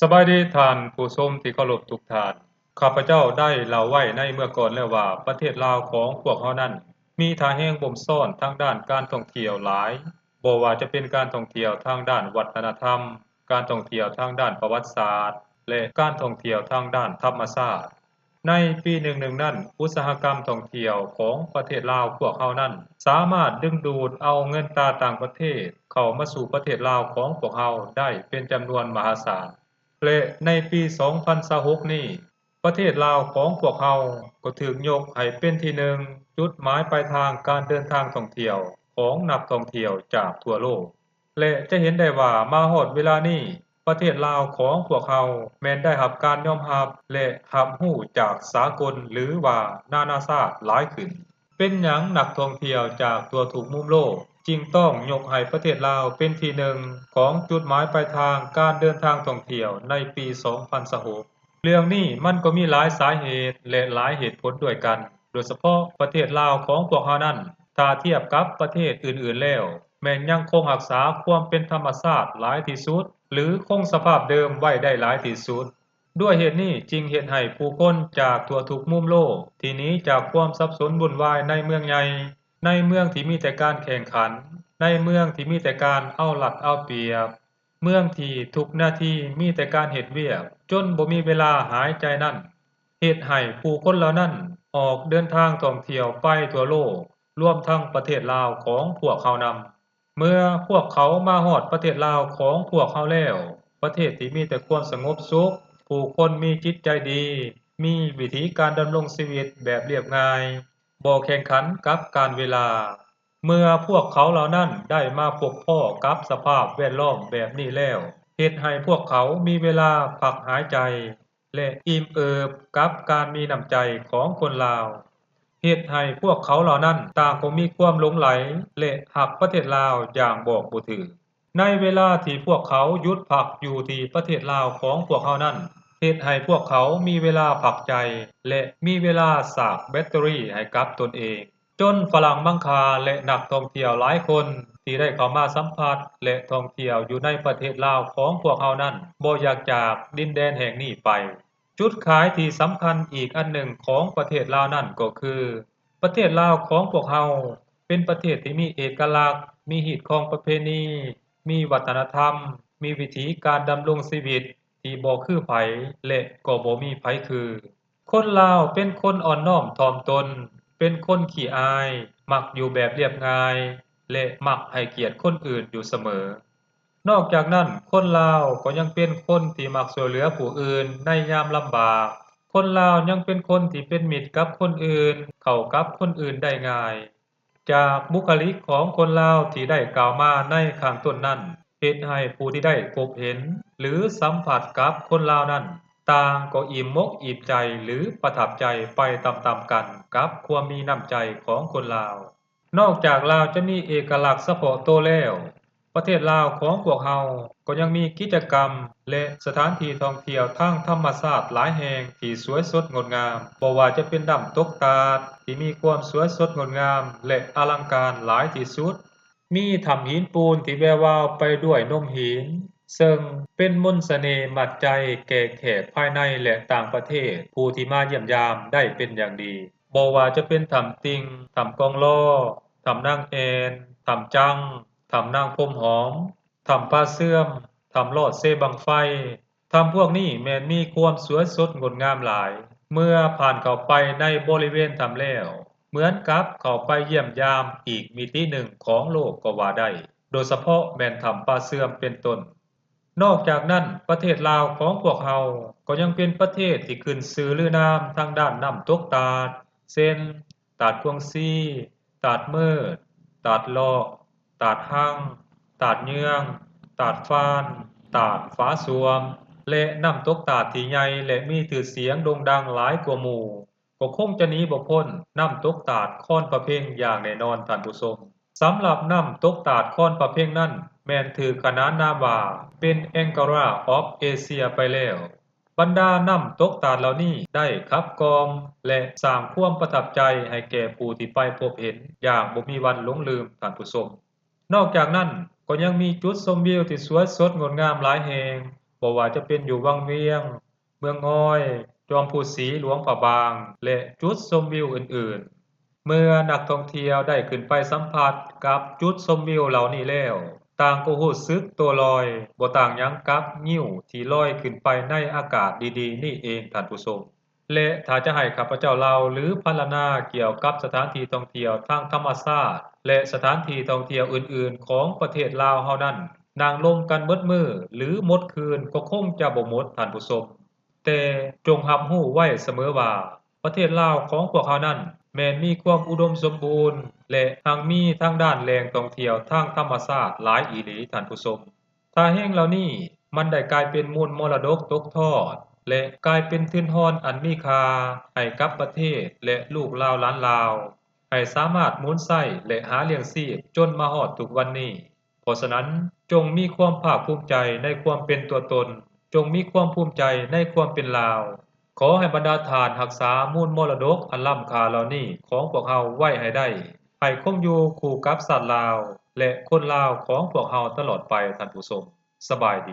สบายดีท่านผู้ชมที่เคารพทุกท่านข้าพเจ้าได้เล่าไว้ในเมื่อก่อนแล้วว่าประเทศลาวของพวกเรานั้นมีท่าแห่งบ่มซ่อนทางด้านการท่องเที่ยวหลายบ่ว่าจะเป็นการท่องเที่ยวทางด้านวัฒนธรรมการท่องเที่ยวทางด้านประวัติศาสตร์และการท่องเที่ยวทางด้านธรรมชาติในปีหนึ่งนั้นอุตสาหกรรมท่องเที่ยวของประเทศลาวพวกเรานั้นสามารถดึงดูดเอาเงินตราต่างประเทศเข้ามาสู่ประเทศลาวของพวกเราได้เป็นจำนวนมหาศาล และในปี 2026 นี้ประเทศลาวของพวกเราก็ถูกยกให้เป็นที่หนึ่งจุดหมายปลายทางการเดินทางท่องเที่ยวของนักท่องเที่ยวจากทั่วโลกและจะเห็นได้ว่ามาฮอดเวลานี้ประเทศลาวของพวกเราแม้นได้รับการยอมรับและรับรู้จากสากลหรือว่านานาชาติหลายขึ้นเป็นหยังนักท่องเที่ยวจากทั่วทุกมุมโลกจึงต้องยกให้ประเทศลาวเป็นที่หนึ่งของจุดหมายปลายทางการเดินทางท่องเที่ยวในปี 2026 เรื่องนี้มันก็มีหลายสาเหตุและหลายเหตุผลด้วยกันโดยเฉพาะประเทศลาวของพวกเรานั้นถ้าเทียบกับประเทศอื่นๆแล้วแม้นยังคงรักษาความเป็นธรรมชาติหลายที่สุดหรือคงสภาพเดิมไว้ได้หลายที่สุดด้วยเหตุนี้จึงเฮ็ดให้ผู้คนจากทั่วทุกมุมโลกที่หนีจากความสับสนวุ่นวายในเมืองใหญ่ในเมืองที่มีแต่การแข่งขันในเมืองที่มีแต่การเอารัดเอาเปรียบเมืองที่ทุกนาทีมีแต่การเฮ็ดเวียกจนบ่มีเวลาหายใจนั้นเฮ็ดให้ผู้คนเหล่านั้นออกเดินทางท่องเที่ยวไปทั่วโลกรวมทั้งประเทศลาวของพวกเขานำเมื่อพวกเขามาฮอดประเทศลาวของพวกเขาแล้วประเทศที่มีแต่ความสงบสุขผู้คนมีจิตใจดีมีวิถีการดำรงชีวิตแบบเรียบง่ายบ่แข่งขันกับการเวลาเมื่อพวกเขาเหล่านั้นได้มาพบพ้อกับสภาพแวดล้อมแบบนี้แล้วเฮ็ดให้พวกเขามีเวลาพักหายใจและอิ่มเอิบกับการมีน้ำใจของคนลาวเฮ็ดให้พวกเขาเหล่านั้นต่างก็มีความหลงใหลและรักประเทศลาวอย่างบอกบ่ถูกในเวลาที่พวกเขาหยุดพักอยู่ที่ประเทศลาวของพวกเขานั้นเฮ็ดให้พวกเขามีเวลาพักใจและมีเวลาสร้างแบตเตอรี่ให้กับตนเองจนฝรั่งมังคาและนักท่องเที่ยวหลายคนที่ได้เข้ามาสัมผัสและท่องเที่ยวอยู่ในประเทศลาวของพวกเขานั้นบ่อยากจากดินแดนแห่งนี้ไปจุดขายที่สำคัญอีกอันหนึ่งของประเทศลาวนั้นก็คือประเทศลาวของพวกเราเป็นประเทศที่มีเอกลักษณ์มีฮีตของประเพณีมีวัฒนธรรมมีวิถีการดำรงชีวิตที่บ่คือไผและก็บ่มีไผคือคนลาวเป็นคนอ่อนน้อมถ่อมตนเป็นคนขี้อายมักอยู่แบบเรียบง่ายและมักให้เกียรติคนอื่นอยู่เสมอนอกจากนั้นคนลาวก็ยังเป็นคนที่มักช่วยเหลือผู้อื่นในยามลำบากคนลาวยังเป็นคนที่เป็นมิตรกับคนอื่นเข้ากับคนอื่นได้ง่ายจากบุคลิกของคนลาวที่ได้กล่าวมาในข้างต้นนั้นเฮ็ดให้ผู้ที่ได้พบเห็นหรือสัมผัสกับคนลาวนั้นต่างก็อิ่มมกอิ่มใจหรือประทับใจไปตามๆกันกับความมีน้ำใจของคนลาวนอกจากลาวจะมีเอกลักษณ์เฉพาะตัวแล้วประเทศลาวของพวกเราก็ยังมีกิจกรรมและสถานที่ท่องเที่ยวทางธรรมชาติหลายแห่งที่สวยสดงดงามบ่ว่าจะเป็นถ้ำตกตาดที่มีความสวยสดงดงามและอลังการหลายที่สุดมีถ้ำหินปูนที่แวววาวไปด้วยนมหินซึ่งเป็นมนต์เสน่ห์มัดใจแก่แขกภายในและต่างประเทศผู้ที่มาเยี่ยมยามได้เป็นอย่างดีบ่ว่าจะเป็นถ้ำติ่งถ้ำกองล้อถ้ำนางแอนถ้ำจั่งถ้ำนางพรมหอมถ้ำพระเสื่อมถ้ำลอดเซบั้งไฟถ้ำพวกนี้แม้นมีความสวยสดงดงามหลายเมื่อผ่านเข้าไปในบริเวณถ้ำแล้วเหมือนกับเข้าไปเยี่ยมยามอีกมิติหนึ่งของโลกก็ว่าได้โดยเฉพาะแม่นถ้ำพระเสื่อมเป็นต้นนอกจากนั้นประเทศลาวของพวกเราก็ยังเป็นประเทศที่ขึ้นชื่อลือนามทางด้านน้ำตกตาดเช่นตาดกวงซีตาดมืดตาดเลาะตาดหั่งตาดเยืองตาดฟ้านตาดฟ้าสวมและน้ำตกตาดที่ใหญ่และมีชื่อเสียงโด่งดังหลายกว่าหมู่ก็คงจะหนีบ่พ้นน้ำตกตาดค้อนประเพ็งอย่างแน่นอนท่านผู้ชมสำหรับน้ำตกตาดค้อนประเพ็งนั้นแม่นถูกขนานนามว่าเป็น Angkor of Asia ไปแล้วบรรดาน้ำตกตาดเหล่านี้ได้ขับกลอมและสร้างความประทับใจให้แก่ผู้ที่ไปพบเห็นอย่างบ่มีวันหลงลืมท่านผู้ชมนอกจากนั้นก็ยังมีจุดชมวิวที่สวยสดงดงามหลายแห่ง บ่ว่าจะเป็นอยู่วังเวียงเมืองอ้อยจอมพูสีหลวงพระบางและจุดชมวิวอื่นๆเมื่อนักท่องเที่ยวได้ขึ้นไปสัมผัสกับจุดชมวิวเหล่านี้แล้วต่างก็รู้สึกตัวลอยบ่ต่างหยังกับงิ้วที่ลอยขึ้นไปในอากาศดีๆนี่เองท่านผู้ชมและถ้าจะให้ข้าพเจ้าเล่าหรือพรรณนาเกี่ยวกับสถานที่ท่องเที่ยวทางธรรมชาติและสถานที่ท่องเที่ยวอื่นๆของประเทศลาวเฮานั้นนางลมกันเบิดมือหรือหมดคืนก็คงจะบ่หมดท่านผู้ชมแต่จงรับรู้ไว้เสมอว่าประเทศลาวของพวกเฮานั้นแม้นมีความอุดมสมบูรณ์และยังมีทางด้านแหล่งท่องเที่ยวทางธรรมชาติหลายอีหลีท่านผู้ชมถ้าแห่งเหล่านี้มันได้กลายเป็นมูลมรดกตกทอดและกลายเป็นทุนทอนอันมีค่าให้กับประเทศและลูกหลานลาวให้สามารถหมุนไส้และหาเลี้ยงชีพจนมาฮอดทุกวันนี้เพราะฉะนั้นจงมีความภาคภูมิใจในความเป็นตัวตนจงมีความภูมิใจในความเป็นลาวขอให้บรรดาทานรักษามูลมรดกอันล้ำค่าเหล่านี้ของพวกเฮาไว้ให้ได้ให้คงอยู่คู่กับชาติลาวและคนลาวของพวกเฮาตลอดไปท่านผู้ชมสบายดี